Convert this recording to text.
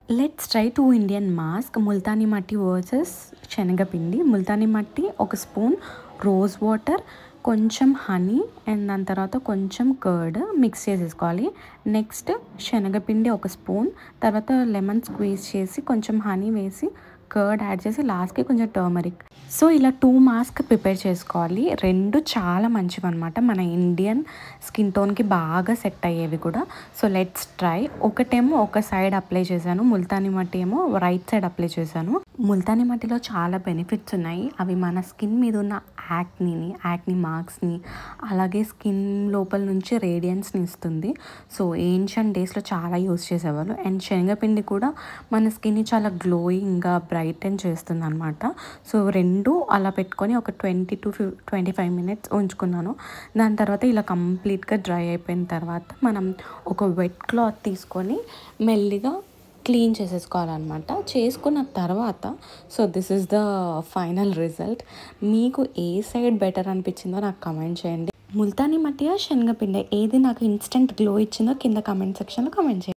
Let's try 2 Indian mask Multani మట్టి versus శనగపిండి. ముల్తానీ మట్టి ఒక స్పూన్, రోజ్ వాటర్, కొంచెం హనీ అండ్ దాని తర్వాత కొంచెం కర్డ్ మిక్స్ చేసేసుకోవాలి. నెక్స్ట్ శనగపిండి ఒక స్పూన్, తర్వాత లెమన్ స్క్వీజ్ చేసి కొంచెం హనీ వేసి కర్డ్ యాడ్ చేసి లాస్ట్కి కొంచెం టర్మరిక్. సో ఇలా 2 మాస్క్ ప్రిపేర్ చేసుకోవాలి. రెండు చాలా మంచివి అనమాట, మన ఇండియన్ స్కిన్ టోన్కి బాగా సెట్ అయ్యేవి కూడా. So let's try. ఒకటేమో ఒక సైడ్ అప్లై చేశాను, ముల్తానీ మట్టి ఏమో రైట్ సైడ్ అప్లై చేశాను. ముల్తానీ మట్టిలో చాలా బెనిఫిట్స్ ఉన్నాయి. అవి మన స్కిన్ మీద ఉన్న యాక్ని మార్క్స్ని, అలాగే స్కిన్ లోపల నుంచి రేడియన్స్ని ఇస్తుంది. సో ఏన్షియంట్ డేస్లో చాలా యూస్ చేసేవాళ్ళు. అండ్ శనగపిండి కూడా మన స్కిన్ని చాలా గ్లోయింగ్గా బ్రైటన్ చేస్తుంది అనమాట. సో రెండు అలా పెట్టుకొని ఒక 20 to 25 minutes ఉంచుకున్నాను. దాని తర్వాత ఇలా కంప్లీట్గా డ్రై అయిపోయిన తర్వాత మనం ఒక వెట్ క్లాత్ తీసుకొని మెల్లిగా క్లీన్ చేసేసుకోవాలన్నమాట. చేసుకున్న తర్వాత so this is the final result. మీకు ఏ సైడ్ బెటర్ అనిపించిందో నాకు కమెంట్ చేయండి. ముల్తానీ మట్టియా శనగపిండి ఏది నాకు ఇన్స్టెంట్ గ్లో ఇచ్చిందో కింద కమెంట్ సెక్షన్లో కమెంట్ చేయండి.